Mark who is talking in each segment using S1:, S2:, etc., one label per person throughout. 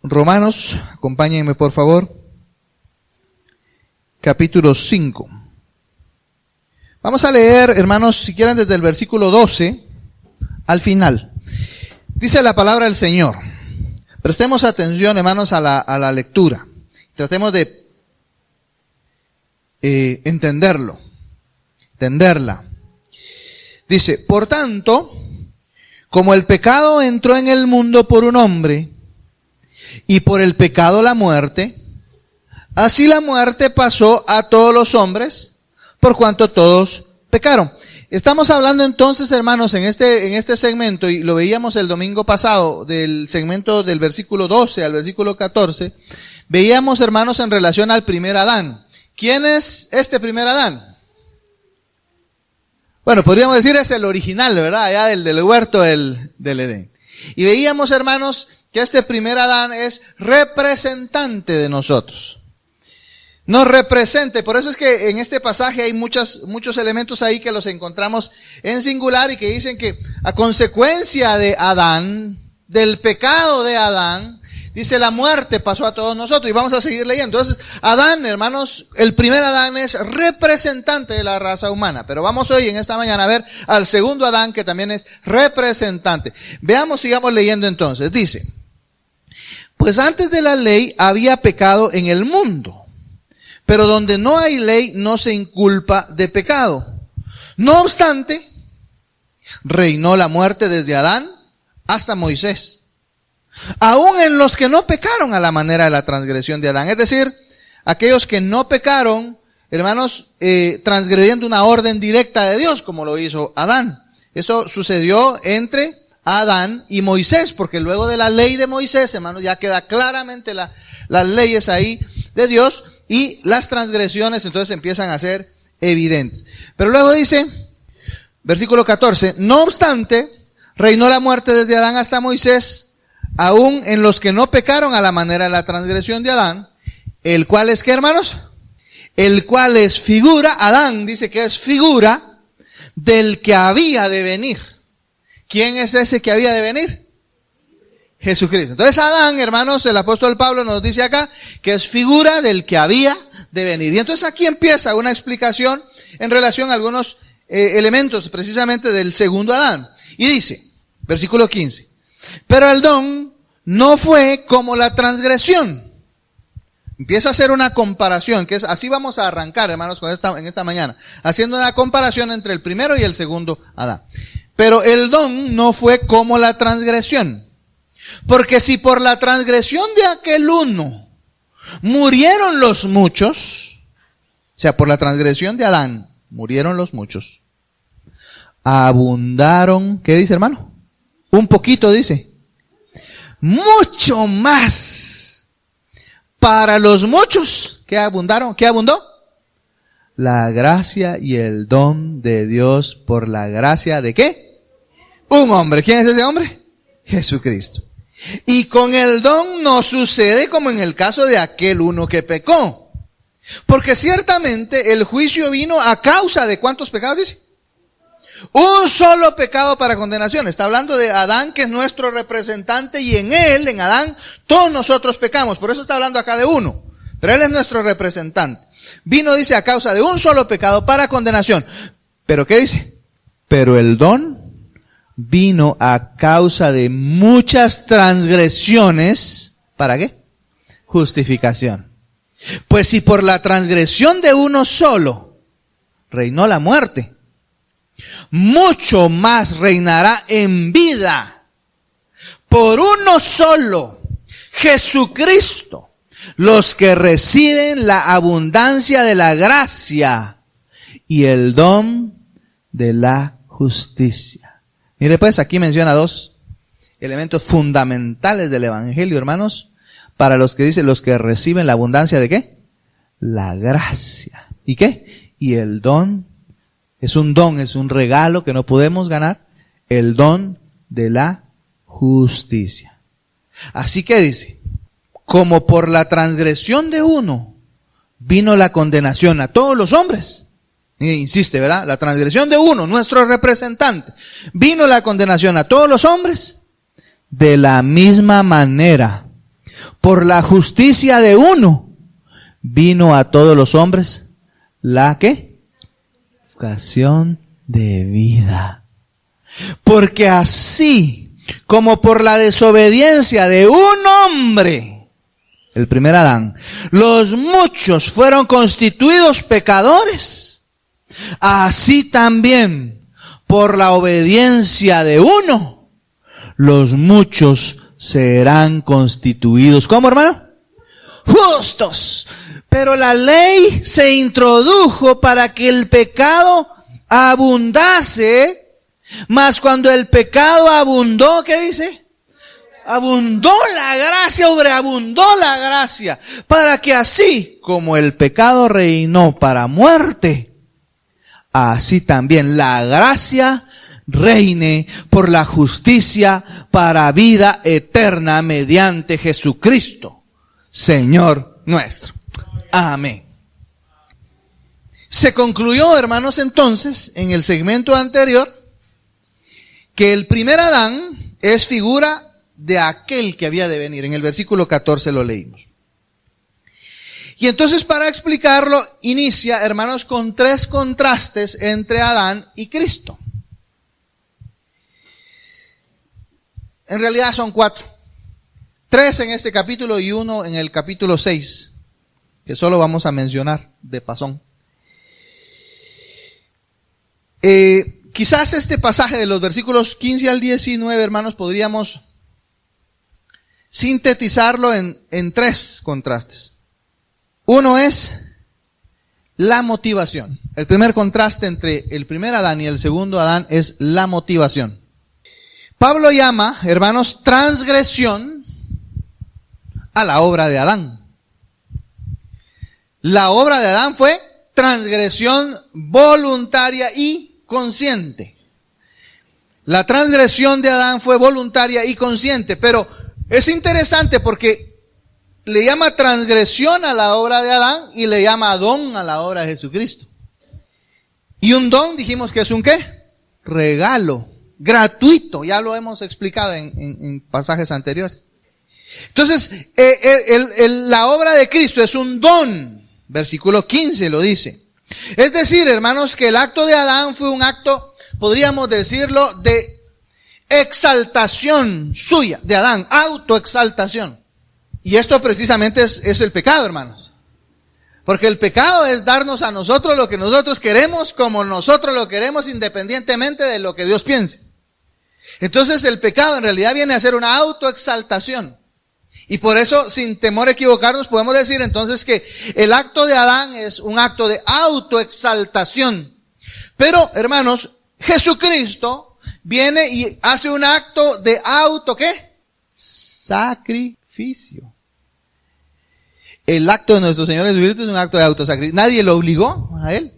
S1: Romanos, acompáñenme por favor, capítulo 5. Vamos a leer, hermanos, si quieren desde el versículo 12 al final. Dice la palabra del Señor. Prestemos atención, hermanos, a la lectura. Tratemos de entenderla. Dice, por tanto, como el pecado entró en el mundo por un hombre, y por el pecado la muerte, así la muerte pasó a todos los hombres, por cuanto todos pecaron. Estamos hablando entonces, hermanos, en este segmento, y lo veíamos el domingo pasado, del segmento del versículo 12 al versículo 14, veíamos, hermanos, en relación al primer Adán. ¿Quién es este primer Adán? Bueno, podríamos decir es el original, ¿verdad? Allá del huerto del Edén. Y veíamos, hermanos, que este primer Adán es representante de nosotros. Nos representa, por eso es que en este pasaje hay muchos elementos ahí que los encontramos en singular y que dicen que a consecuencia de Adán, del pecado de Adán, dice la muerte pasó a todos nosotros. Y vamos a seguir leyendo. Entonces, Adán, hermanos, el primer Adán es representante de la raza humana. Pero vamos hoy en esta mañana a ver al segundo Adán que también es representante. Veamos, sigamos leyendo entonces. Dice, pues antes de la ley había pecado en el mundo, pero donde no hay ley no se inculpa de pecado. No obstante, reinó la muerte desde Adán hasta Moisés, aún en los que no pecaron a la manera de la transgresión de Adán. Es decir, aquellos que no pecaron, hermanos, transgrediendo una orden directa de Dios, como lo hizo Adán. Eso sucedió entre Adán y Moisés, porque luego de la ley de Moisés, hermanos, ya queda claramente las leyes ahí de Dios, y las transgresiones entonces empiezan a ser evidentes. Pero luego dice, versículo 14, no obstante, reinó la muerte desde Adán hasta Moisés, aún en los que no pecaron a la manera de la transgresión de Adán, el cual es, ¿qué, hermanos? El cual es figura, Adán dice que es figura del que había de venir. ¿Quién es ese que había de venir? Jesucristo. Entonces Adán, hermanos, el apóstol Pablo nos dice acá que es figura del que había de venir. Y entonces aquí empieza una explicación en relación a algunos elementos precisamente del segundo Adán. Y dice, versículo 15, pero el don no fue como la transgresión. Empieza a hacer una comparación, que es así vamos a arrancar, hermanos, en esta mañana, haciendo una comparación entre el primero y el segundo Adán. Pero el don no fue como la transgresión. Porque si por la transgresión de aquel uno murieron los muchos, o sea, por la transgresión de Adán murieron los muchos, abundaron, ¿qué dice, hermano? Un poquito dice, mucho más para los muchos que abundaron. ¿Qué abundó? La gracia y el don de Dios por la gracia de ¿qué? Un hombre. ¿Quién es ese hombre? Jesucristo. Y con el don no sucede como en el caso de aquel uno que pecó. Porque ciertamente el juicio vino a causa de ¿cuántos pecados dice? Un solo pecado para condenación. Está hablando de Adán, que es nuestro representante, y en él, en Adán, todos nosotros pecamos. Por eso está hablando acá de uno. Pero él es nuestro representante. Vino, dice, a causa de un solo pecado para condenación. ¿Pero qué dice? Pero el don vino a causa de muchas transgresiones. ¿Para qué? Justificación. Pues si por la transgresión de uno solo reinó la muerte, mucho más reinará en vida por uno solo, Jesucristo, los que reciben la abundancia de la gracia y el don de la justicia. Mire pues, aquí menciona dos elementos fundamentales del evangelio, hermanos, para los que dicen los que reciben la abundancia de ¿qué? La gracia. ¿Y qué? Y el don. Es un don, es un regalo que no podemos ganar. El don de la justicia. Así que dice, como por la transgresión de uno vino la condenación a todos los hombres. Insiste, ¿verdad? La transgresión de uno, nuestro representante. Vino la condenación a todos los hombres. De la misma manera, por la justicia de uno, vino a todos los hombres la ¿qué? Purificación de vida. Porque así como por la desobediencia de un hombre, el primer Adán, los muchos fueron constituidos pecadores, así también por la obediencia de uno, los muchos serán constituidos, ¿cómo, hermano? Justos. Pero la ley se introdujo para que el pecado abundase, mas cuando el pecado abundó, ¿qué dice? Abundó la gracia, sobreabundó la gracia, para que así como el pecado reinó para muerte, así también la gracia reine por la justicia para vida eterna mediante Jesucristo, Señor nuestro. Amén. Se concluyó, hermanos, entonces, en el segmento anterior, que el primer Adán es figura de aquel que había de venir. En el versículo 14 lo leímos. Y entonces, para explicarlo, inicia, hermanos, con 3 contrastes entre Adán y Cristo. En realidad son 4. 3 en este capítulo y 1 en el capítulo 6. Que solo vamos a mencionar de pasón. Quizás este pasaje de los versículos 15 al 19, hermanos, podríamos sintetizarlo en 3 contrastes. Uno es la motivación. El primer contraste entre el primer Adán y el segundo Adán es la motivación. Pablo llama, hermanos, transgresión a la obra de Adán. La obra de Adán fue transgresión voluntaria y consciente. La transgresión de Adán fue voluntaria y consciente, pero es interesante porque le llama transgresión a la obra de Adán y le llama don a la obra de Jesucristo. Y un don dijimos que es un ¿qué? Regalo, gratuito, ya lo hemos explicado en pasajes anteriores. Entonces, la obra de Cristo es un don. Versículo 15 lo dice. Es decir, hermanos, que el acto de Adán fue un acto, podríamos decirlo, de exaltación suya, de Adán, autoexaltación. Y esto precisamente es el pecado, hermanos. Porque el pecado es darnos a nosotros lo que nosotros queremos, como nosotros lo queremos, independientemente de lo que Dios piense. Entonces el pecado en realidad viene a ser una autoexaltación. Y por eso, sin temor a equivocarnos, podemos decir entonces que el acto de Adán es un acto de autoexaltación. Pero, hermanos, Jesucristo viene y hace un acto de ¿qué? Sacrificio. El acto de nuestro Señor Jesucristo es un acto de autosacrificio. Nadie lo obligó a Él.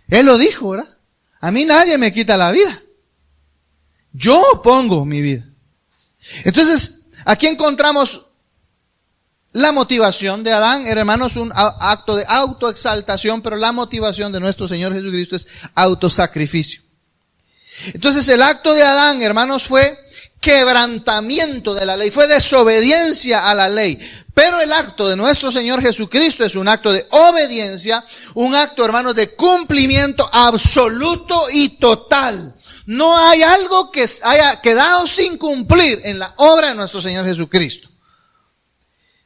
S1: Él lo dijo, ¿verdad? A mí nadie me quita la vida. Yo pongo mi vida. Entonces, aquí encontramos la motivación de Adán, hermanos, un acto de autoexaltación, pero la motivación de nuestro Señor Jesucristo es autosacrificio. Entonces el acto de Adán, hermanos, fue quebrantamiento de la ley, fue desobediencia a la ley. Pero el acto de nuestro Señor Jesucristo es un acto de obediencia, un acto, hermanos, de cumplimiento absoluto y total. No hay algo que haya quedado sin cumplir en la obra de nuestro Señor Jesucristo.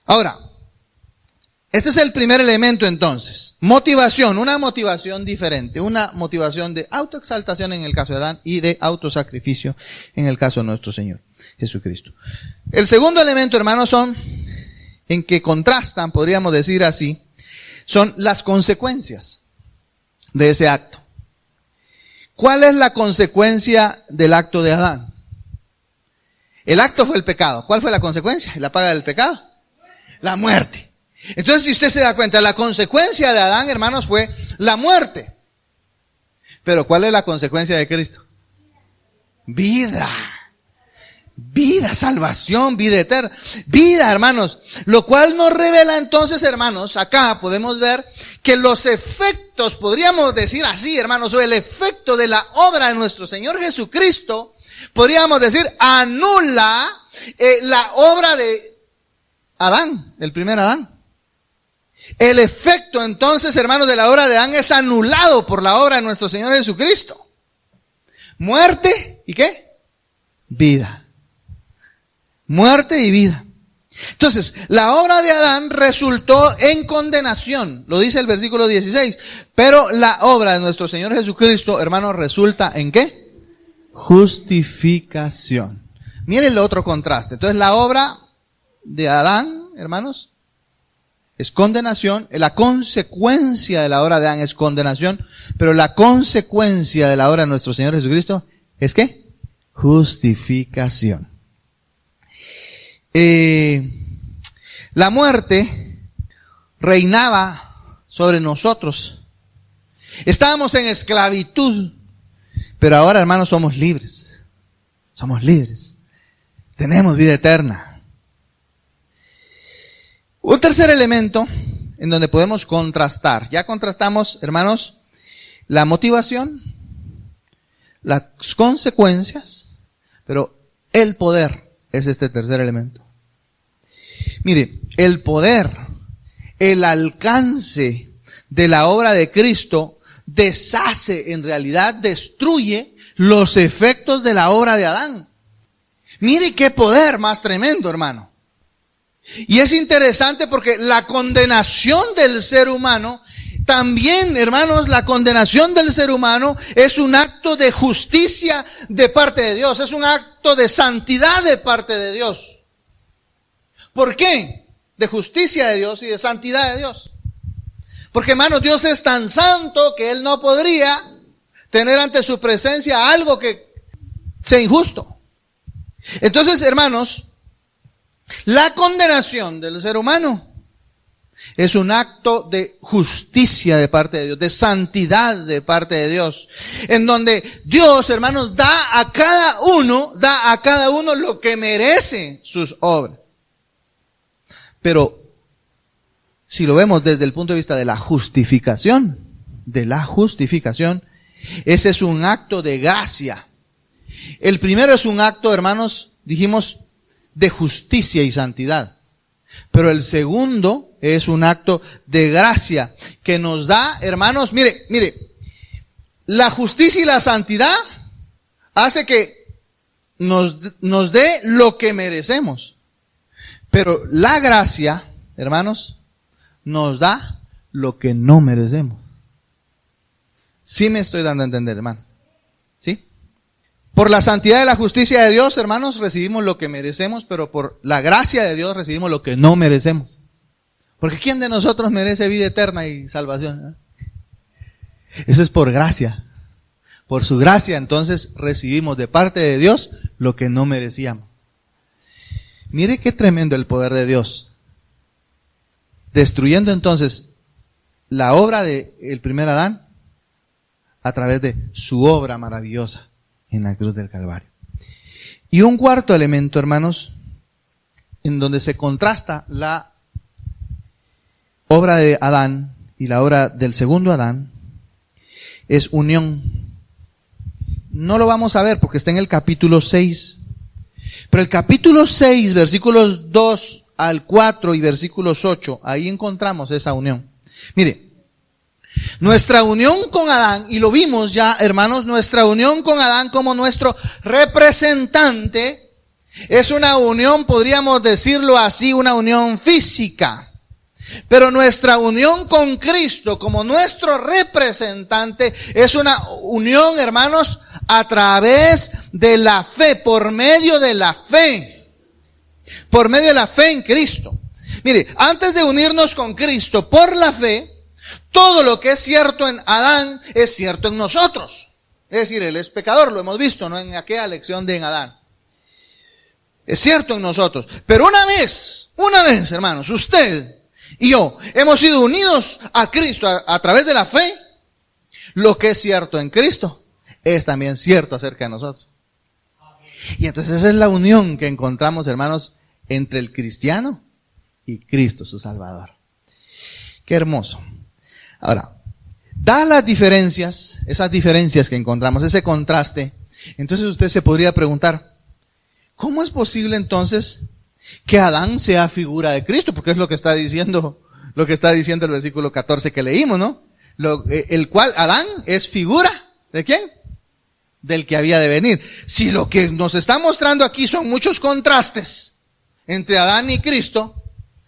S1: Ahora, este es el primer elemento entonces. Motivación, una motivación diferente, una motivación de autoexaltación en el caso de Adán y de autosacrificio en el caso de nuestro Señor Jesucristo. El segundo elemento, hermanos, en que contrastan, podríamos decir así, son las consecuencias de ese acto. ¿Cuál es la consecuencia del acto de Adán? El acto fue el pecado. ¿Cuál fue la consecuencia? ¿La paga del pecado? La muerte. Entonces, si usted se da cuenta, la consecuencia de Adán, hermanos, fue la muerte. Pero ¿cuál es la consecuencia de Cristo? Vida. Vida, salvación, vida eterna. Vida, hermanos. Lo cual nos revela entonces, hermanos, acá podemos ver que los efectos, podríamos decir así, hermanos, o el efecto de la obra de nuestro Señor Jesucristo, podríamos decir, anula la obra Adán, el primer Adán. El efecto entonces, hermanos, de la obra de Adán es anulado por la obra de nuestro Señor Jesucristo. Muerte y ¿qué? Vida. Muerte y vida. Entonces, la obra de Adán resultó en condenación, lo dice el versículo 16, pero la obra de nuestro Señor Jesucristo, hermanos, resulta en ¿qué? Justificación. Miren el otro contraste. Entonces, la obra de Adán, hermanos, es condenación. La consecuencia de la obra de Adán es condenación, pero la consecuencia de la obra de nuestro Señor Jesucristo es ¿qué? Justificación. La muerte reinaba sobre nosotros. Estábamos en esclavitud, pero ahora, hermanos, somos libres. Somos libres. Tenemos vida eterna. Un tercer elemento en donde podemos contrastar. Ya contrastamos, hermanos, la motivación, las consecuencias, pero el poder es este tercer elemento. Mire, el poder, el alcance de la obra de Cristo deshace, en realidad destruye los efectos de la obra de Adán. Mire qué poder más tremendo, hermano. Y es interesante porque la condenación del ser humano, también, hermanos, la condenación del ser humano es un acto de justicia de parte de Dios, es un acto de santidad de parte de Dios. ¿Por qué? De justicia de Dios y de santidad de Dios. Porque, hermanos, Dios es tan santo que Él no podría tener ante su presencia algo que sea injusto. Entonces, hermanos, la condenación del ser humano es un acto de justicia de parte de Dios, de santidad de parte de Dios, en donde Dios, hermanos, da a cada uno lo que merece sus obras. Pero si lo vemos desde el punto de vista de la justificación, ese es un acto de gracia. El primero es un acto, hermanos, dijimos, de justicia y santidad. Pero el segundo es un acto de gracia que nos da, hermanos, mire, la justicia y la santidad hace que nos dé lo que merecemos. Pero la gracia, hermanos, nos da lo que no merecemos. ¿Sí me estoy dando a entender, hermano? ¿Sí? Por la santidad y la justicia de Dios, hermanos, recibimos lo que merecemos, pero por la gracia de Dios recibimos lo que no merecemos. Porque ¿quién de nosotros merece vida eterna y salvación? Eso es por gracia. Por su gracia, entonces, recibimos de parte de Dios lo que no merecíamos. Mire qué tremendo el poder de Dios. Destruyendo entonces la obra del primer Adán a través de su obra maravillosa en la cruz del Calvario. Y un cuarto elemento, hermanos, en donde se contrasta la obra de Adán y la obra del segundo Adán, es unión. No lo vamos a ver porque está en el capítulo 6. Pero el capítulo 6, versículos 2 al 4 y versículos 8, ahí encontramos esa unión. Mire, nuestra unión con Adán, y lo vimos ya, hermanos, nuestra unión con Adán como nuestro representante, es una unión, podríamos decirlo así, una unión física. Pero nuestra unión con Cristo como nuestro representante es una unión, hermanos, a través de la fe, por medio de la fe. Por medio de la fe en Cristo. Mire, antes de unirnos con Cristo por la fe, todo lo que es cierto en Adán es cierto en nosotros. Es decir, él es pecador, lo hemos visto, ¿no? En aquella lección de Adán. Es cierto en nosotros. Pero una vez, hermanos, usted y yo hemos sido unidos a Cristo a través de la fe. Lo que es cierto en Cristo es también cierto acerca de nosotros. Y entonces esa es la unión que encontramos, hermanos, entre el cristiano y Cristo, su Salvador. Qué hermoso. Ahora, dadas las diferencias, esas diferencias que encontramos, ese contraste, entonces usted se podría preguntar, ¿cómo es posible entonces que Adán sea figura de Cristo, porque es lo que está diciendo el versículo 14 que leímos, ¿no? El cual Adán es figura ¿de quién? Del que había de venir. Si lo que nos está mostrando aquí son muchos contrastes entre Adán y Cristo,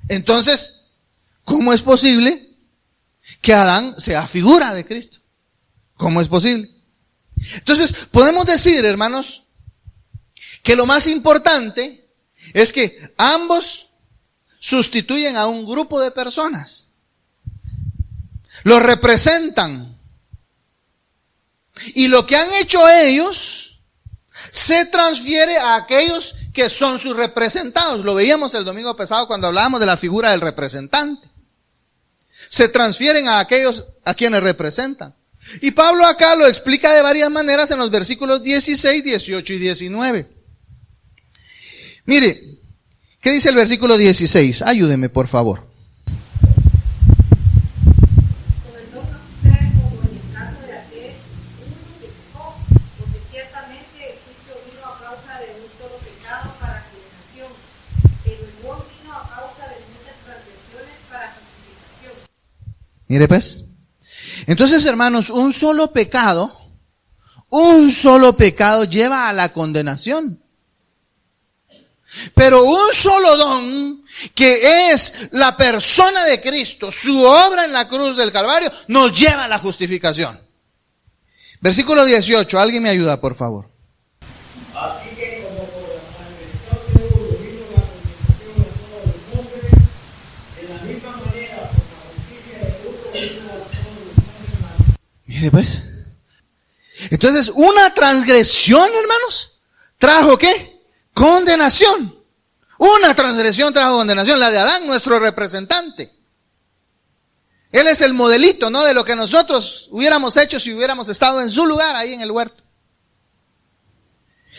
S1: entonces, ¿cómo es posible que Adán sea figura de Cristo? ¿Cómo es posible? Entonces, podemos decir, hermanos, que lo más importante es que ambos sustituyen a un grupo de personas. Los representan. Y lo que han hecho ellos se transfiere a aquellos que son sus representados. Lo veíamos el domingo pasado cuando hablábamos de la figura del representante. Se transfieren a aquellos a quienes representan. Y Pablo acá lo explica de varias maneras en los versículos 16, 18 y 19. Mire, ¿qué dice el versículo 16? Ayúdeme, por favor. Mire pues. Entonces, hermanos, un solo pecado lleva a la condenación. Pero un solo don, que es la persona de Cristo, su obra en la cruz del Calvario, nos lleva a la justificación. Versículo 18, alguien me ayuda, por favor.
S2: Así que como por la transgresión de uno vino la condenación a todos los hombres, de la misma manera por la justicia de uno vino a todos los hombres.
S1: Mire pues. Entonces, una transgresión, hermanos, ¿trajo qué? Condenación. Una transgresión trajo condenación, la de Adán, nuestro representante. Él es el modelito, ¿no? De lo que nosotros hubiéramos hecho si hubiéramos estado en su lugar, ahí en el huerto.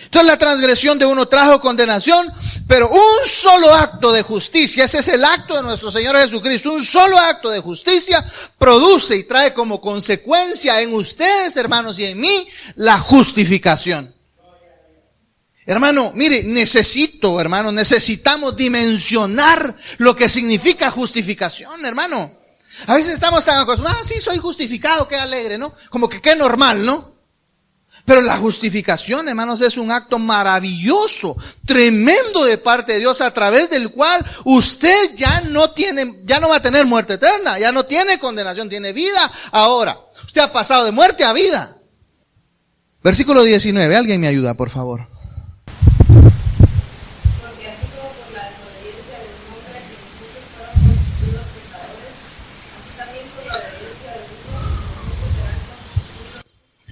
S1: Entonces la transgresión de uno trajo condenación, pero un solo acto de justicia, ese es el acto de nuestro Señor Jesucristo, un solo acto de justicia produce y trae como consecuencia en ustedes, hermanos, y en mí, la justificación. Hermano, mire, necesitamos dimensionar lo que significa justificación, hermano. A veces estamos tan acostumbrados, sí, soy justificado, qué alegre, ¿no? Como que qué normal, ¿no? Pero la justificación, hermanos, es un acto maravilloso, tremendo de parte de Dios, a través del cual usted ya no va a tener muerte eterna, ya no tiene condenación, tiene vida ahora. Usted ha pasado de muerte a vida. Versículo 19, alguien me ayuda, por favor.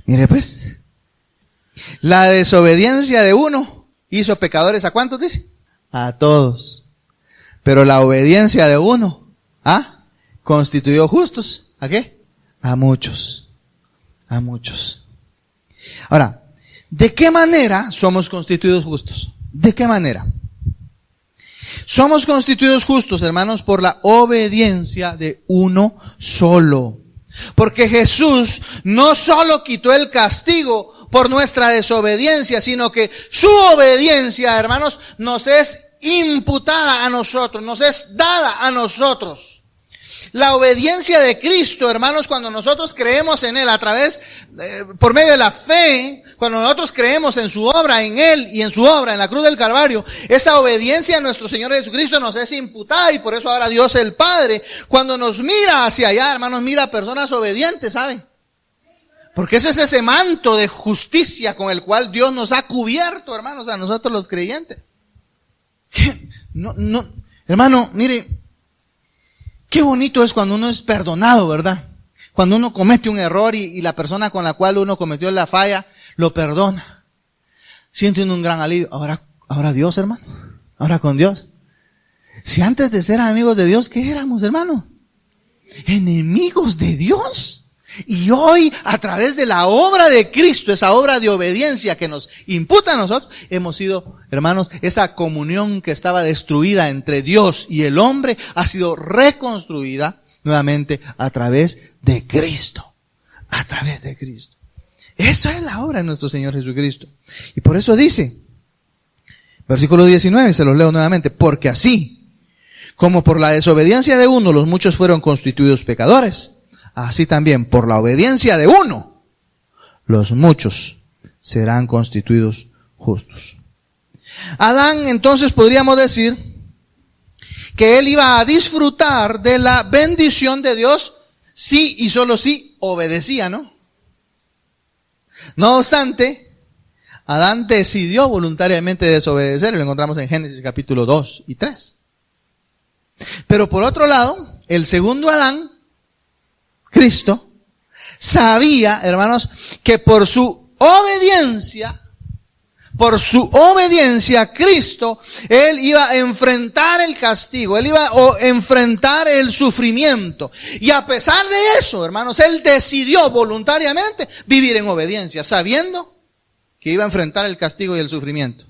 S1: Mire pues, la desobediencia de uno hizo pecadores ¿a cuántos dice? A todos. Pero la obediencia de uno, constituyó justos. ¿A qué? A muchos. A muchos. Ahora, ¿de qué manera somos constituidos justos? ¿De qué manera? Somos constituidos justos, hermanos, por la obediencia de uno solo. Porque Jesús no solo quitó el castigo por nuestra desobediencia, sino que su obediencia, hermanos, nos es imputada a nosotros, nos es dada a nosotros. La obediencia de Cristo, hermanos, cuando nosotros creemos en Él a través, por medio de la fe, cuando nosotros creemos en su obra, en Él y en su obra en la cruz del Calvario, esa obediencia a nuestro Señor Jesucristo nos es imputada, y por eso ahora Dios el Padre, cuando nos mira hacia allá, hermanos, mira a personas obedientes, ¿saben? Porque ese es ese manto de justicia con el cual Dios nos ha cubierto, hermanos, a nosotros los creyentes. Hermano, mire, qué bonito es cuando uno es perdonado, ¿verdad? Cuando uno comete un error y la persona con la cual uno cometió la falla lo perdona. Siente uno un gran alivio. Ahora Dios, hermano. Ahora con Dios. Si antes de ser amigos de Dios, ¿qué éramos, hermano? Enemigos de Dios. Y hoy, a través de la obra de Cristo, esa obra de obediencia que nos imputa a nosotros, hemos sido, hermanos, esa comunión que estaba destruida entre Dios y el hombre, ha sido reconstruida nuevamente a través de Cristo. A través de Cristo. Esa es la obra de nuestro Señor Jesucristo. Y por eso dice, Versículo 19, se los leo nuevamente. Porque así, como por la desobediencia de uno los muchos fueron constituidos pecadores, así también por la obediencia de uno los muchos serán constituidos justos. Adán, entonces, podríamos decir que él iba a disfrutar de la bendición de Dios si y solo si obedecía, ¿no? No obstante, Adán decidió voluntariamente desobedecer, y lo encontramos en Génesis capítulo 2 y 3. Pero por otro lado, el segundo Adán, Cristo, sabía, hermanos, que por su obediencia, Cristo, él iba a enfrentar el castigo, él iba a enfrentar el sufrimiento. Y a pesar de eso, hermanos, él decidió voluntariamente vivir en obediencia, sabiendo que iba a enfrentar el castigo y el sufrimiento.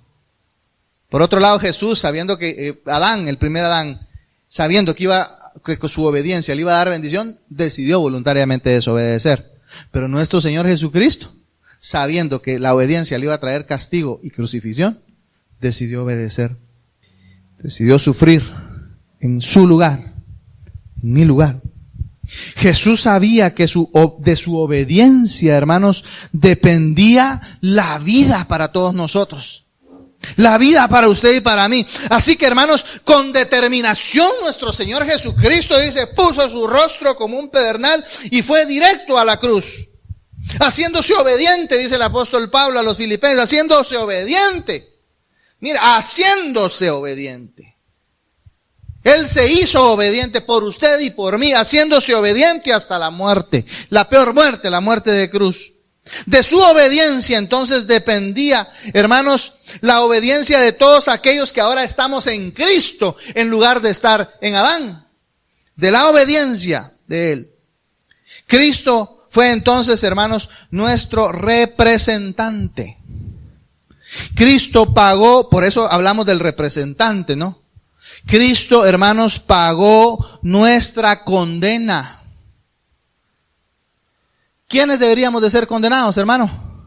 S1: Por otro lado, Jesús, sabiendo que Adán, el primer Adán, sabiendo que con su obediencia le iba a dar bendición, decidió voluntariamente desobedecer. Pero nuestro Señor Jesucristo, sabiendo que la obediencia le iba a traer castigo y crucifixión, decidió obedecer. Decidió sufrir en su lugar, en mi lugar. Jesús sabía que de su obediencia, hermanos, dependía la vida para todos nosotros. La vida para usted y para mí. Así que, hermanos, con determinación nuestro Señor Jesucristo, dice, puso su rostro como un pedernal y fue directo a la cruz. Haciéndose obediente, dice el apóstol Pablo a los filipenses, haciéndose obediente. Mira, haciéndose obediente. Él se hizo obediente por usted y por mí, haciéndose obediente hasta la muerte. La peor muerte, la muerte de cruz. De su obediencia entonces dependía, hermanos, la obediencia de todos aquellos que ahora estamos en Cristo en lugar de estar en Adán. De la obediencia de Él. Cristo fue entonces, hermanos, nuestro representante. Cristo pagó, por eso hablamos del representante, ¿no? Cristo, hermanos, pagó nuestra condena. ¿Quiénes deberíamos de ser condenados, hermano?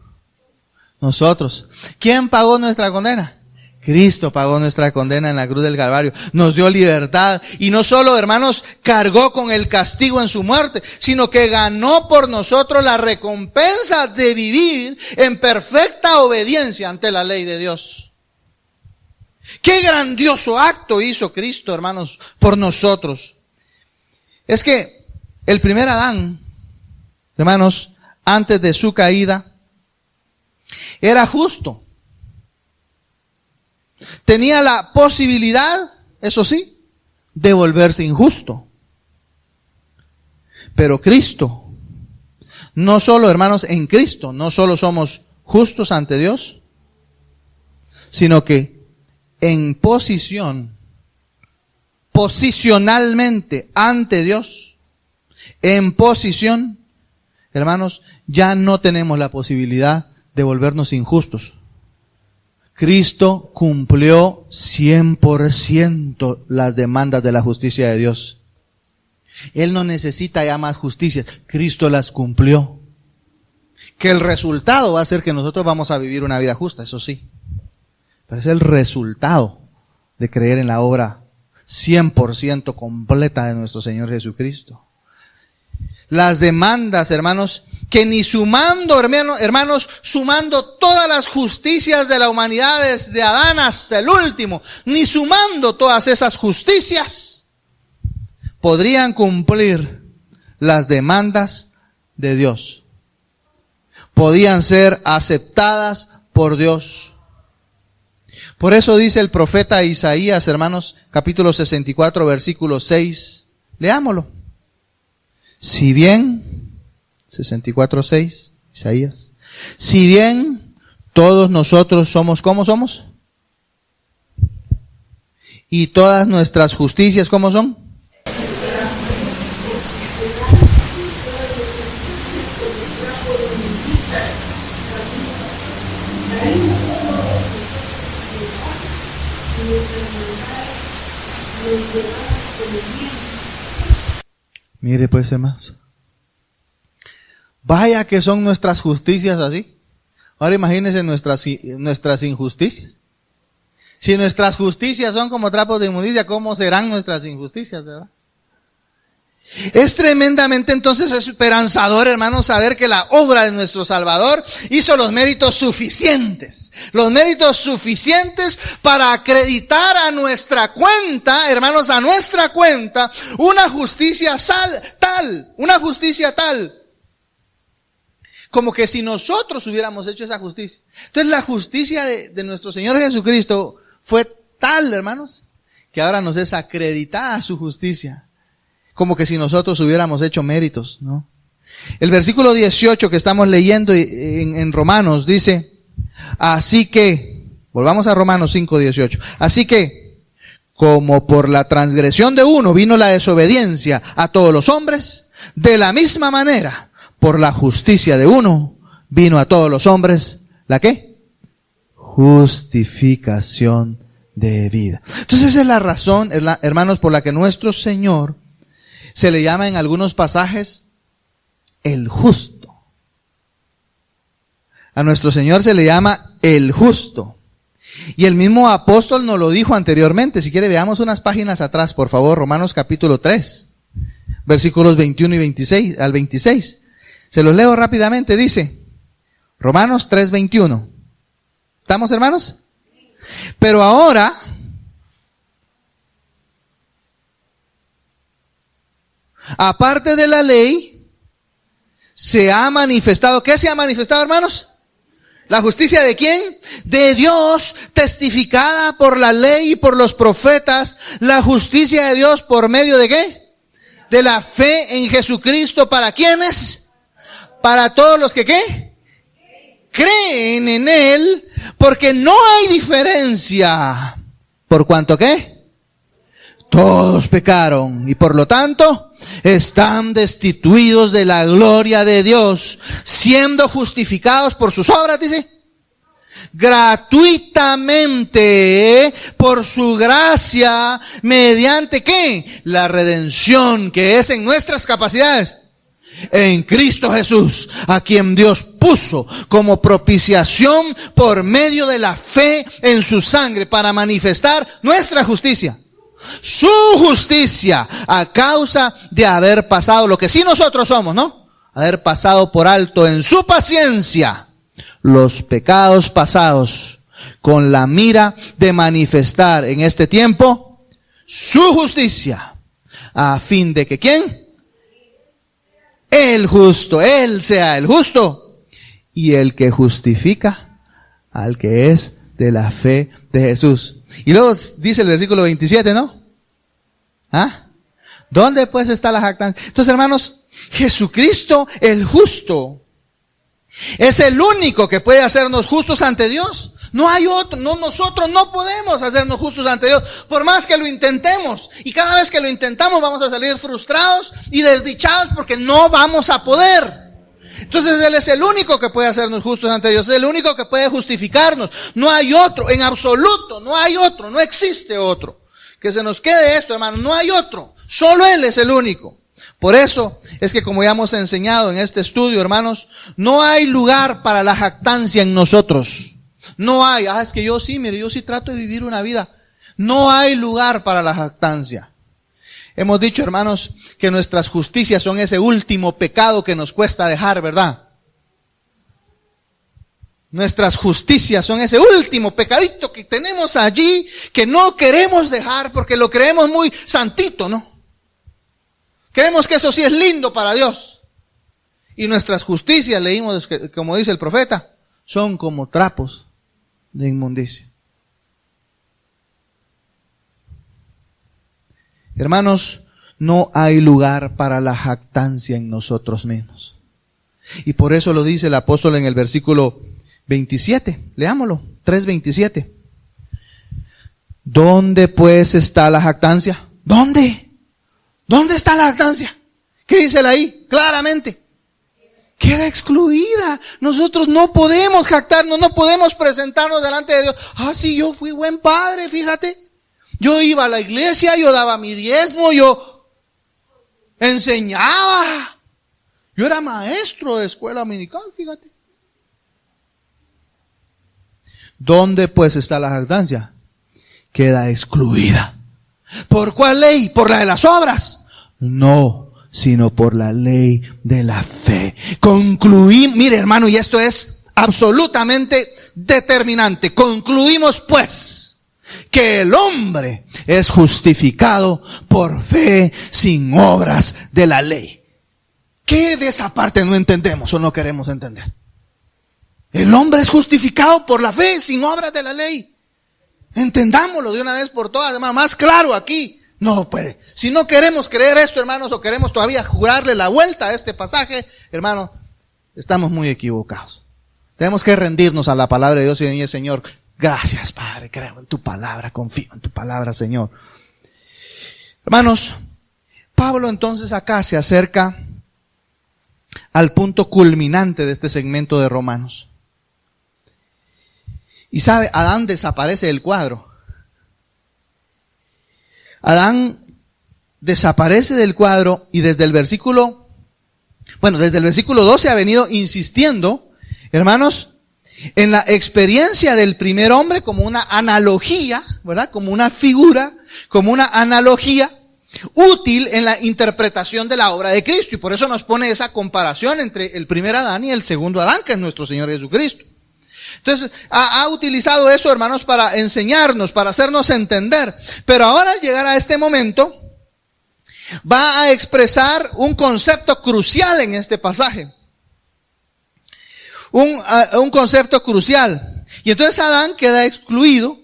S1: Nosotros. ¿Quién pagó nuestra condena? Cristo pagó nuestra condena en la cruz del Calvario. Nos dio libertad. Y no solo, hermanos, cargó con el castigo en su muerte, sino que ganó por nosotros la recompensa de vivir en perfecta obediencia ante la ley de Dios. Qué grandioso acto hizo Cristo, hermanos, por nosotros. Es que el primer Adán, hermanos, antes de su caída, era justo. Tenía la posibilidad, eso sí, de volverse injusto. Pero Cristo, no solo, hermanos, en Cristo, no solo somos justos ante Dios, sino que en posicionalmente ante Dios, en posición, hermanos, ya no tenemos la posibilidad de volvernos injustos. Cristo cumplió 100% las demandas de la justicia de Dios. Él no necesita ya más justicias, Cristo las cumplió. Que el resultado va a ser que nosotros vamos a vivir una vida justa, eso sí. Pero es el resultado de creer en la obra 100% completa de nuestro Señor Jesucristo. Las demandas, hermanos, que ni sumando, hermanos, sumando todas las justicias de la humanidad desde Adán hasta el último, ni sumando todas esas justicias, podrían cumplir las demandas de Dios. Podían ser aceptadas por Dios. Por eso dice el profeta Isaías, hermanos, capítulo 64, versículo 6. Leámoslo. Si bien, 64:6, Isaías. Si bien todos nosotros somos, ¿cómo somos? Y todas nuestras justicias, ¿cómo son? Mire pues, hermanos. Vaya que son nuestras justicias así. Ahora imagínense nuestras injusticias. Si nuestras justicias son como trapos de inmundicia, ¿cómo serán nuestras injusticias, verdad? Es tremendamente entonces esperanzador, hermanos, saber que la obra de nuestro Salvador hizo los méritos suficientes para acreditar a nuestra cuenta, hermanos, a nuestra cuenta, una justicia tal, como que si nosotros hubiéramos hecho esa justicia. Entonces la justicia de nuestro Señor Jesucristo fue tal, hermanos, que ahora nos es acreditada su justicia. Como que si nosotros hubiéramos hecho méritos, ¿no? El versículo 18 que estamos leyendo en Romanos dice, así que, volvamos a Romanos 5:18, así que, como por la transgresión de uno vino la desobediencia a todos los hombres, de la misma manera, por la justicia de uno vino a todos los hombres, ¿la qué? Justificación de vida. Entonces esa es la razón, hermanos, por la que nuestro Señor se le llama en algunos pasajes el justo. A nuestro Señor se le llama el justo. Y el mismo apóstol nos lo dijo anteriormente. Si quiere, veamos unas páginas atrás, por favor. Romanos capítulo 3, versículos 21 y 26 al 26. Se los leo rápidamente. Dice, Romanos 3:21. ¿Estamos, hermanos? Pero ahora, aparte de la ley, se ha manifestado. ¿Qué se ha manifestado, hermanos? ¿La justicia de quién? De Dios, testificada por la ley y por los profetas. La justicia de Dios por medio de ¿qué? De la fe en Jesucristo. ¿Para quiénes? Para todos los que ¿qué? Creen en Él, porque no hay diferencia. ¿Por cuanto qué? Todos pecaron y por lo tanto están destituidos de la gloria de Dios, siendo justificados por sus obras, dice, gratuitamente por su gracia, mediante ¿qué? La redención que es en nuestras capacidades, en Cristo Jesús, a quien Dios puso como propiciación por medio de la fe en su sangre para manifestar nuestra justicia. Su justicia a causa de haber pasado lo que sí nosotros somos, ¿no? Haber pasado por alto en su paciencia los pecados pasados, con la mira de manifestar en este tiempo su justicia, a fin de que ¿quién? El justo, Él sea el justo y el que justifica al que es de la fe de Jesús. Y luego dice el versículo 27, ¿no? ¿Ah? ¿Dónde pues está la jactancia? Entonces, hermanos, Jesucristo el justo es el único que puede hacernos justos ante Dios. No hay otro, nosotros no podemos hacernos justos ante Dios, por más que lo intentemos. Y cada vez que lo intentamos vamos a salir frustrados y desdichados porque no vamos a poder. Entonces Él es el único que puede hacernos justos ante Dios, es el único que puede justificarnos. No hay otro, en absoluto, no hay otro, no existe otro. Que se nos quede esto, hermano, no hay otro, solo Él es el único. Por eso es que, como ya hemos enseñado en este estudio, hermanos, no hay lugar para la jactancia en nosotros. No hay, es que yo sí, mire, yo sí trato de vivir una vida. No hay lugar para la jactancia. Hemos dicho, hermanos, que nuestras justicias son ese último pecado que nos cuesta dejar, ¿verdad? Nuestras justicias son ese último pecadito que tenemos allí, que no queremos dejar porque lo creemos muy santito, ¿no? Creemos que eso sí es lindo para Dios. Y nuestras justicias, leímos, como dice el profeta, son como trapos de inmundicia. Hermanos, no hay lugar para la jactancia en nosotros mismos. Y por eso lo dice el apóstol en el versículo 27. Leámoslo, 3:27. ¿Dónde pues está la jactancia? ¿Dónde? ¿Dónde está la jactancia? ¿Qué dice él ahí? Claramente. Queda excluida. Nosotros no podemos jactarnos, no podemos presentarnos delante de Dios. Sí, yo fui buen padre, fíjate. Yo iba a la iglesia, yo daba mi diezmo, yo enseñaba. Yo era maestro de escuela dominical, fíjate. ¿Dónde pues está la jactancia? queda excluida. ¿Por cuál ley? ¿Por la de las obras? No, sino por la ley de la fe. Mire, hermano, y esto es absolutamente determinante. Concluimos pues que el hombre es justificado por fe sin obras de la ley. ¿Qué de esa parte no entendemos o no queremos entender? El hombre es justificado por la fe sin obras de la ley. Entendámoslo de una vez por todas, hermano, más claro aquí. No puede. Si no queremos creer esto, hermanos, o queremos todavía jurarle la vuelta a este pasaje, hermanos, estamos muy equivocados. Tenemos que rendirnos a la palabra de Dios y decir, Señor, gracias, Padre, creo en tu palabra, confío en tu palabra, Señor. Hermanos, Pablo entonces acá se acerca al punto culminante de este segmento de Romanos. Y sabe, Adán desaparece del cuadro. Adán desaparece del cuadro y desde el versículo 12 ha venido insistiendo, hermanos, en la experiencia del primer hombre como una analogía, ¿verdad? Como una figura, como una analogía útil en la interpretación de la obra de Cristo. Y por eso nos pone esa comparación entre el primer Adán y el segundo Adán, que es nuestro Señor Jesucristo. Entonces, ha utilizado eso, hermanos, para enseñarnos, para hacernos entender. Pero ahora al llegar a este momento, va a expresar un concepto crucial en este pasaje. Un concepto crucial. Y entonces Adán queda excluido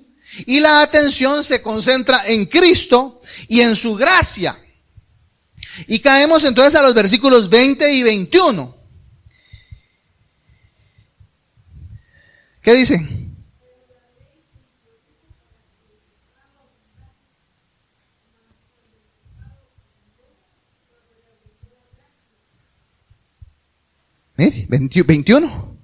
S1: y la atención se concentra en Cristo y en su gracia. Y caemos entonces a los versículos 20 y 21. ¿Qué dice? Mire, 21.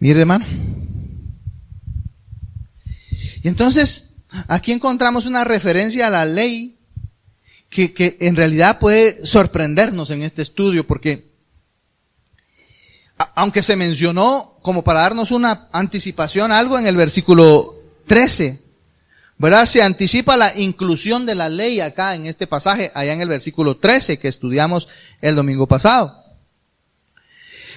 S1: Mire, hermano. Y entonces, aquí encontramos una referencia a la ley que en realidad puede sorprendernos en este estudio, porque aunque se mencionó como para darnos una anticipación, algo en el versículo 13, ¿verdad? Se anticipa la inclusión de la ley acá en este pasaje, allá en el versículo 13 que estudiamos el domingo pasado.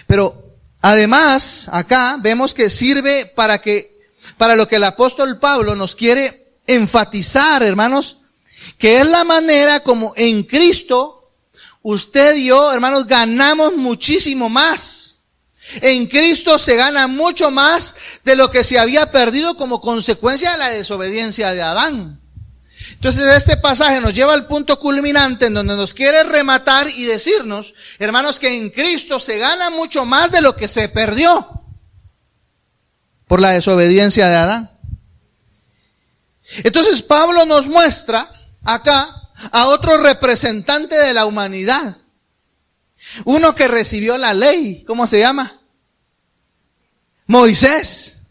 S1: Pero además, acá vemos que sirve para lo que el apóstol Pablo nos quiere enfatizar, hermanos, que es la manera como en Cristo usted y yo, hermanos, ganamos muchísimo más. En Cristo se gana mucho más de lo que se había perdido como consecuencia de la desobediencia de Adán. Entonces este pasaje nos lleva al punto culminante en donde nos quiere rematar y decirnos, hermanos, que en Cristo se gana mucho más de lo que se perdió por la desobediencia de Adán. Entonces Pablo nos muestra acá a otro representante de la humanidad. Uno que recibió la ley. ¿Cómo se llama? Moisés.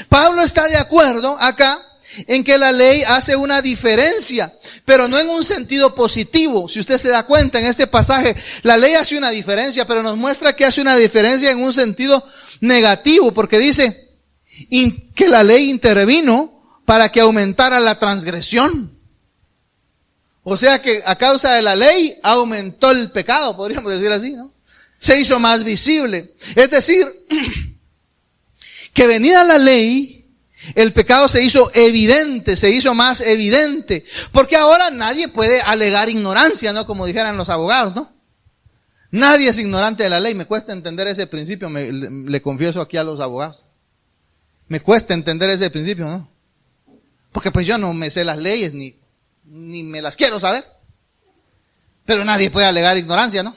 S1: Pablo está de acuerdo acá en que la ley hace una diferencia, pero no en un sentido positivo. Si usted se da cuenta en este pasaje, la ley hace una diferencia, pero nos muestra que hace una diferencia en un sentido negativo, porque dice que la ley intervino para que aumentara la transgresión. O sea que a causa de la ley aumentó el pecado, podríamos decir así, ¿no? Se hizo más visible. Es decir, que venida la ley, el pecado se hizo evidente, se hizo más evidente. Porque ahora nadie puede alegar ignorancia, ¿no? Como dijeran los abogados, ¿no? Nadie es ignorante de la ley. Me cuesta entender ese principio, le confieso aquí a los abogados. Me cuesta entender ese principio, ¿no? Porque pues yo no me sé las leyes, ni me las quiero saber. Pero nadie puede alegar ignorancia, ¿no?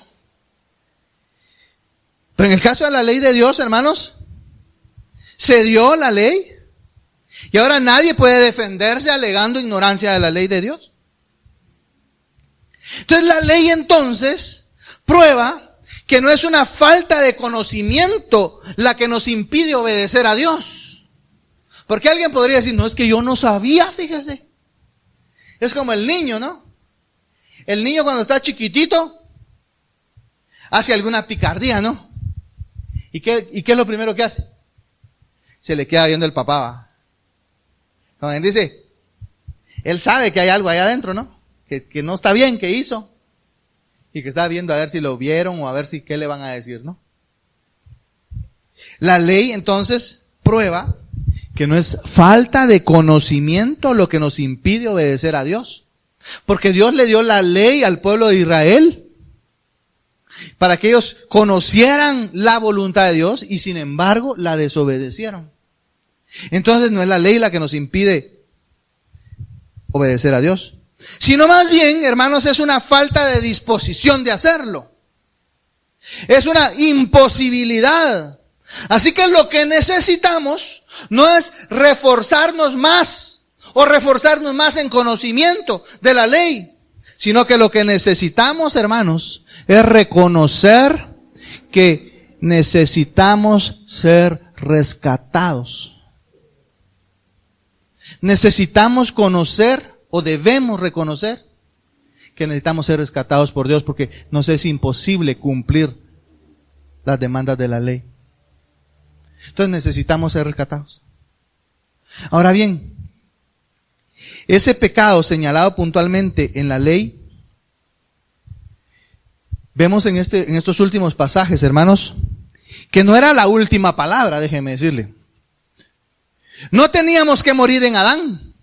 S1: Pero en el caso de la ley de Dios, hermanos, se dio la ley y ahora nadie puede defenderse alegando ignorancia de la ley de Dios. Entonces la ley entonces prueba que no es una falta de conocimiento la que nos impide obedecer a Dios. Porque alguien podría decir, no, es que yo no sabía, fíjese. Es como el niño, ¿no? El niño cuando está chiquitito hace alguna picardía, ¿no? ¿Y qué es lo primero que hace? Se le queda viendo el papá, ¿va? Como él dice, él sabe que hay algo allá adentro, ¿no? Que no está bien, que hizo. Y que está viendo a ver si lo vieron o a ver si qué le van a decir, ¿no? La ley entonces prueba que no es falta de conocimiento lo que nos impide obedecer a Dios. Porque Dios le dio la ley al pueblo de Israel para que ellos conocieran la voluntad de Dios y sin embargo la desobedecieron. Entonces no es la ley la que nos impide obedecer a Dios, sino más bien, hermanos, es una falta de disposición de hacerlo. Es una imposibilidad. Así que lo que necesitamos no es reforzarnos más o reforzarnos más en conocimiento de la ley, sino que lo que necesitamos, hermanos, es reconocer que necesitamos ser rescatados. Necesitamos conocer o debemos reconocer que necesitamos ser rescatados por Dios porque nos es imposible cumplir las demandas de la ley. Entonces necesitamos ser rescatados. Ahora bien, ese pecado señalado puntualmente en la ley, vemos en estos últimos pasajes, hermanos, que no era la última palabra, déjeme decirle. No teníamos que morir en Adán,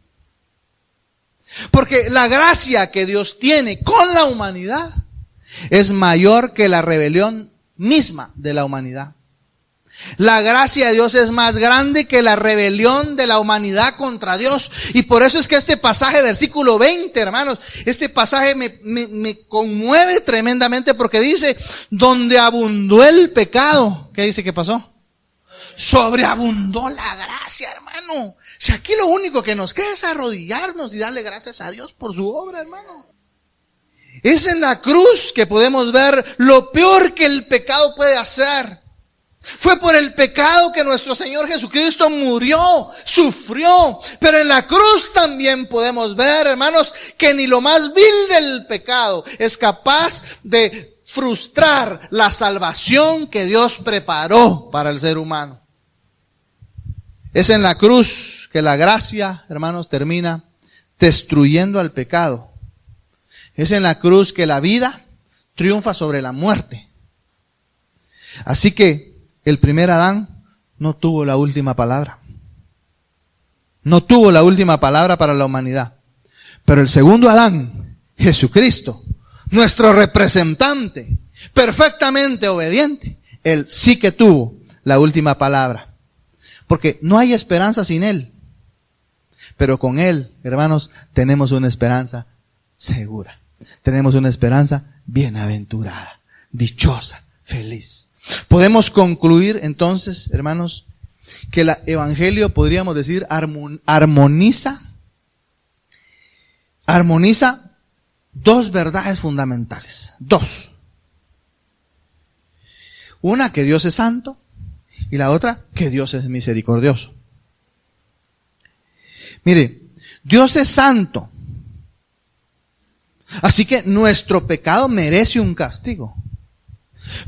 S1: porque la gracia que Dios tiene con la humanidad es mayor que la rebelión misma de la humanidad. La gracia de Dios es más grande que la rebelión de la humanidad contra Dios. Y por eso es que este pasaje, versículo 20, hermanos, este pasaje me conmueve tremendamente porque dice, donde abundó el pecado, ¿qué dice que pasó? Sobreabundó la gracia, hermano. Si aquí lo único que nos queda es arrodillarnos y darle gracias a Dios por su obra, hermano. Es en la cruz que podemos ver lo peor que el pecado puede hacer. Fue por el pecado que nuestro Señor Jesucristo murió, sufrió. Pero en la cruz también podemos ver, hermanos, que ni lo más vil del pecado es capaz de frustrar la salvación que Dios preparó para el ser humano. Es en la cruz que la gracia, hermanos, termina destruyendo al pecado. Es en la cruz que la vida triunfa sobre la muerte. Así que el primer Adán no tuvo la última palabra. No tuvo la última palabra para la humanidad. Pero el segundo Adán, Jesucristo, nuestro representante, perfectamente obediente, él sí que tuvo la última palabra. Porque no hay esperanza sin él. Pero con él, hermanos, tenemos una esperanza segura. Tenemos una esperanza bienaventurada, dichosa, feliz. Podemos concluir entonces, hermanos, que el evangelio, podríamos decir, armoniza dos verdades fundamentales. Dos. Una, que Dios es santo, y la otra, que Dios es misericordioso. Mire, Dios es santo. Así que nuestro pecado merece un castigo.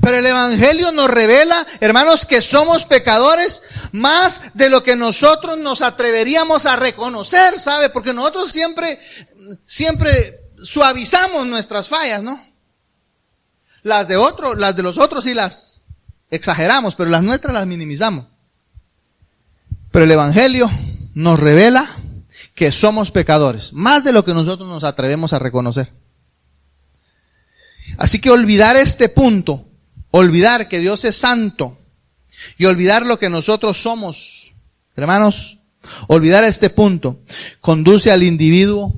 S1: Pero el evangelio nos revela, hermanos, que somos pecadores más de lo que nosotros nos atreveríamos a reconocer, ¿sabe? Porque nosotros siempre suavizamos nuestras fallas, ¿no? Las de los otros sí las exageramos, pero las nuestras las minimizamos. Pero el evangelio nos revela que somos pecadores, más de lo que nosotros nos atrevemos a reconocer. Así que olvidar este punto, olvidar que Dios es santo y olvidar lo que nosotros somos, hermanos, olvidar este punto conduce al individuo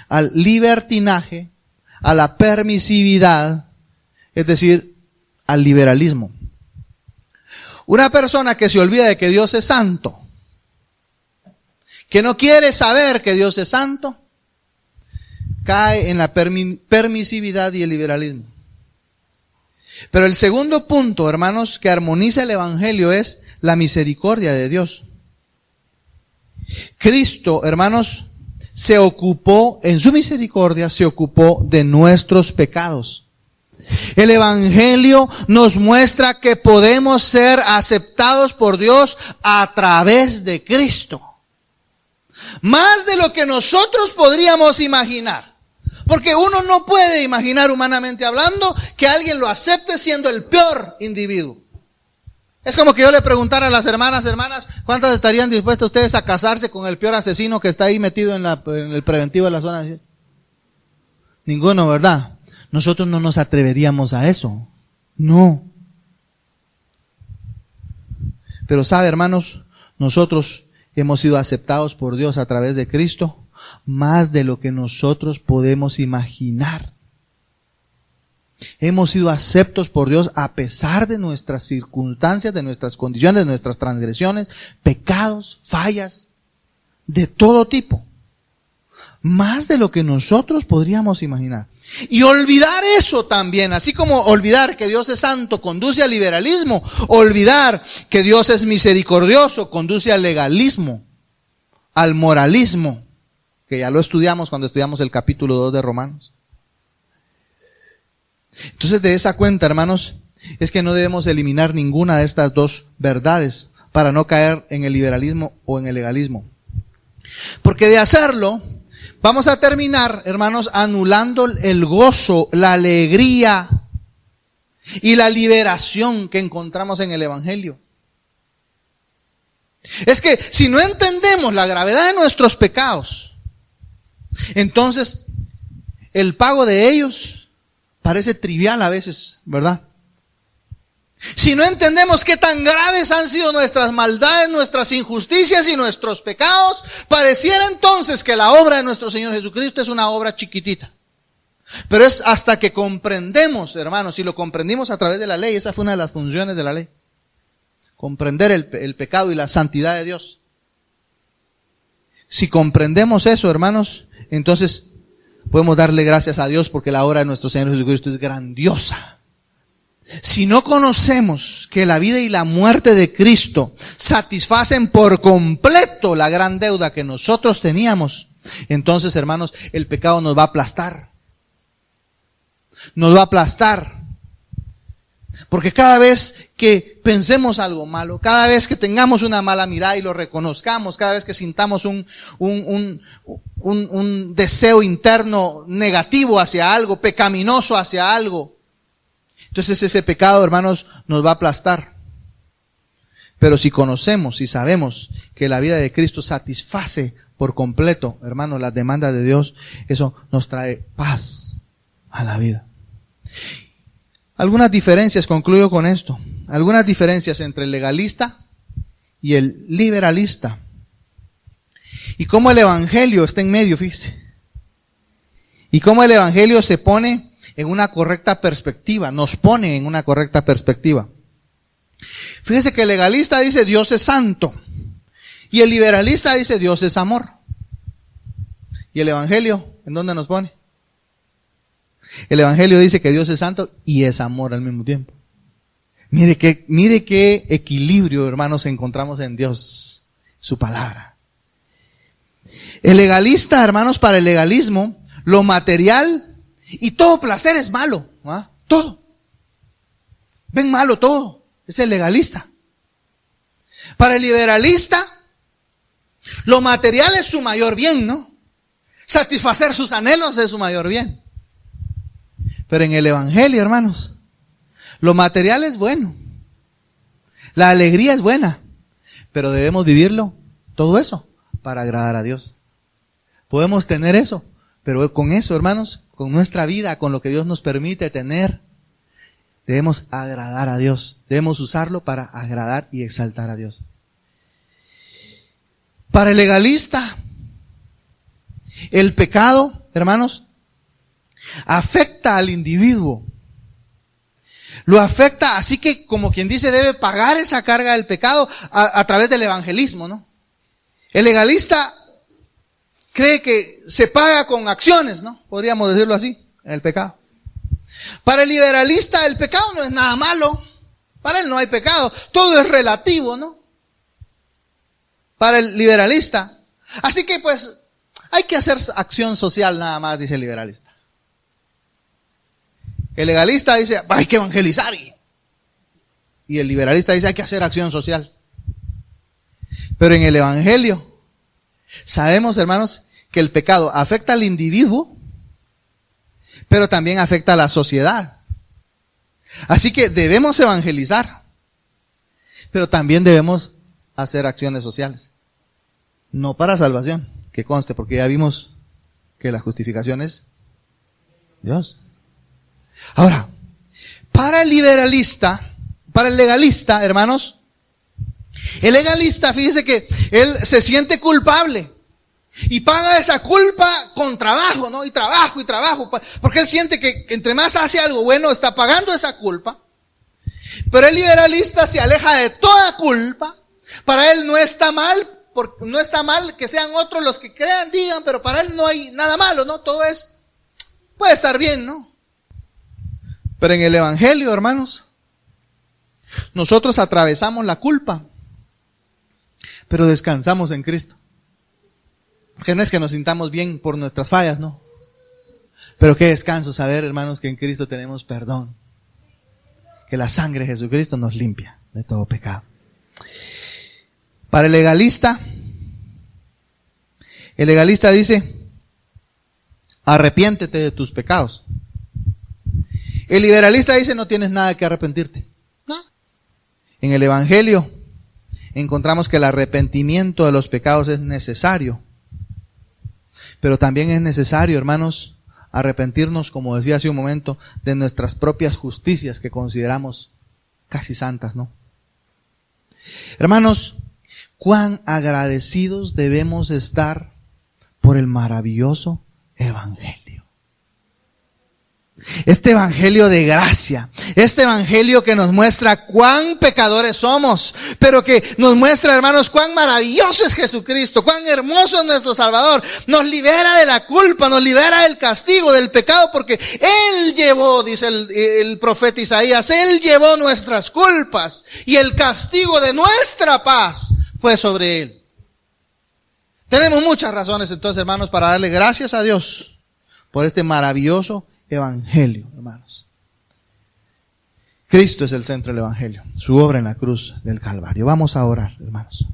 S1: al libertinaje, a la permisividad, es decir, al liberalismo. Una persona que se olvida de que Dios es santo, que no quiere saber que Dios es santo, cae en la permisividad y el liberalismo. Pero el segundo punto, hermanos, que armoniza el evangelio es la misericordia de Dios. Cristo, hermanos, se ocupó, en su misericordia, se ocupó de nuestros pecados. El Evangelio nos muestra que podemos ser aceptados por Dios a través de Cristo. Más de lo que nosotros podríamos imaginar. Porque uno no puede imaginar, humanamente hablando, que alguien lo acepte siendo el peor individuo. Es como que yo le preguntara a las hermanas, ¿cuántas estarían dispuestas ustedes a casarse con el peor asesino que está ahí metido en el preventivo de la zona? Ninguno, ¿verdad? Nosotros no nos atreveríamos a eso. No. Pero sabe, hermanos, nosotros hemos sido aceptados por Dios a través de Cristo más de lo que nosotros podemos imaginar. Hemos sido aceptos por Dios a pesar de nuestras circunstancias, de nuestras condiciones, de nuestras transgresiones, pecados, fallas, de todo tipo. Más de lo que nosotros podríamos imaginar. Y olvidar eso también, así como olvidar que Dios es santo conduce al liberalismo, olvidar que Dios es misericordioso conduce al legalismo, al moralismo, que ya lo estudiamos cuando estudiamos el capítulo 2 de Romanos. Entonces, de esa cuenta, hermanos, es que no debemos eliminar ninguna de estas dos verdades para no caer en el liberalismo o en el legalismo. Porque de hacerlo, vamos a terminar, hermanos, anulando el gozo, la alegría y la liberación que encontramos en el Evangelio. Es que si no entendemos la gravedad de nuestros pecados, entonces el pago de ellos parece trivial a veces, ¿verdad? Si no entendemos qué tan graves han sido nuestras maldades, nuestras injusticias y nuestros pecados, pareciera entonces que la obra de nuestro Señor Jesucristo es una obra chiquitita. Pero es hasta que comprendemos, hermanos, y lo comprendimos a través de la ley, esa fue una de las funciones de la ley. Comprender el pecado y la santidad de Dios. Si comprendemos eso, hermanos, entonces podemos darle gracias a Dios porque la obra de nuestro Señor Jesucristo es grandiosa. Si no conocemos que la vida y la muerte de Cristo satisfacen por completo la gran deuda que nosotros teníamos, entonces, hermanos, el pecado nos va a aplastar. Nos va a aplastar. Porque cada vez que pensemos algo malo, cada vez que tengamos una mala mirada y lo reconozcamos, cada vez que sintamos un deseo interno negativo hacia algo, pecaminoso hacia algo, entonces ese pecado, hermanos, nos va a aplastar. Pero si conocemos y sabemos que la vida de Cristo satisface por completo, hermanos, las demandas de Dios, eso nos trae paz a la vida. Algunas diferencias, concluyo con esto. Algunas diferencias entre el legalista y el liberalista. Y cómo el Evangelio está en medio, fíjese. Y cómo el Evangelio se pone en una correcta perspectiva, nos pone en una correcta perspectiva. Fíjese que el legalista dice Dios es santo. Y el liberalista dice Dios es amor. ¿Y el Evangelio en dónde nos pone? El Evangelio dice que Dios es santo y es amor al mismo tiempo. Mire qué equilibrio, hermanos, encontramos en Dios, su palabra. El legalista, hermanos, para el legalismo, lo material y todo placer es malo, ¿ah? Todo. Ven malo todo, es el legalista. Para el liberalista, lo material es su mayor bien, ¿no? Satisfacer sus anhelos es su mayor bien. Pero en el Evangelio, hermanos, lo material es bueno. La alegría es buena. Pero debemos vivirlo, todo eso, para agradar a Dios. Podemos tener eso, pero con eso, hermanos, con nuestra vida, con lo que Dios nos permite tener, debemos agradar a Dios. Debemos usarlo para agradar y exaltar a Dios. Para el legalista, el pecado, hermanos, afecta al individuo. Lo afecta, así que como quien dice debe pagar esa carga del pecado a través del evangelismo, ¿no? El legalista cree que se paga con acciones, ¿no? Podríamos decirlo así, el pecado. Para el liberalista el pecado no es nada malo. Para él no hay pecado. Todo es relativo, ¿no? Para el liberalista. Así que pues, hay que hacer acción social nada más, dice el liberalista. El legalista dice, hay que evangelizar. Y el liberalista dice, hay que hacer acción social. Pero en el evangelio, sabemos, hermanos, que el pecado afecta al individuo, pero también afecta a la sociedad. Así que debemos evangelizar, pero también debemos hacer acciones sociales. No para salvación, que conste, porque ya vimos que la justificación es Dios. Ahora, para el legalista, hermanos, el legalista, fíjese que él se siente culpable y paga esa culpa con trabajo, ¿no? Y trabajo, porque él siente que entre más hace algo bueno, está pagando esa culpa. Pero el liberalista se aleja de toda culpa. Para él no está mal que sean otros los que crean, digan, pero para él no hay nada malo, ¿no? Todo puede estar bien, ¿no? Pero en el evangelio, hermanos, nosotros atravesamos la culpa, pero descansamos en Cristo. Porque no es que nos sintamos bien por nuestras fallas, no. Pero qué descanso saber, hermanos, que en Cristo tenemos perdón. Que la sangre de Jesucristo nos limpia de todo pecado. Para el legalista dice, arrepiéntete de tus pecados. El liberalista dice, no tienes nada que arrepentirte. No. En el evangelio encontramos que el arrepentimiento de los pecados es necesario. Pero también es necesario, hermanos, arrepentirnos, como decía hace un momento, de nuestras propias justicias que consideramos casi santas, ¿no? Hermanos, cuán agradecidos debemos estar por el maravilloso evangelio. Este evangelio de gracia, este evangelio que nos muestra cuán pecadores somos, pero que nos muestra, hermanos, cuán maravilloso es Jesucristo, cuán hermoso es nuestro Salvador. Nos libera de la culpa, nos libera del castigo, del pecado, porque Él llevó, dice el profeta Isaías, Él llevó nuestras culpas y el castigo de nuestra paz fue sobre Él. Tenemos muchas razones entonces, hermanos, para darle gracias a Dios por este maravilloso evangelio, hermanos. Cristo es el centro del evangelio, su obra en la cruz del Calvario. Vamos a orar, hermanos.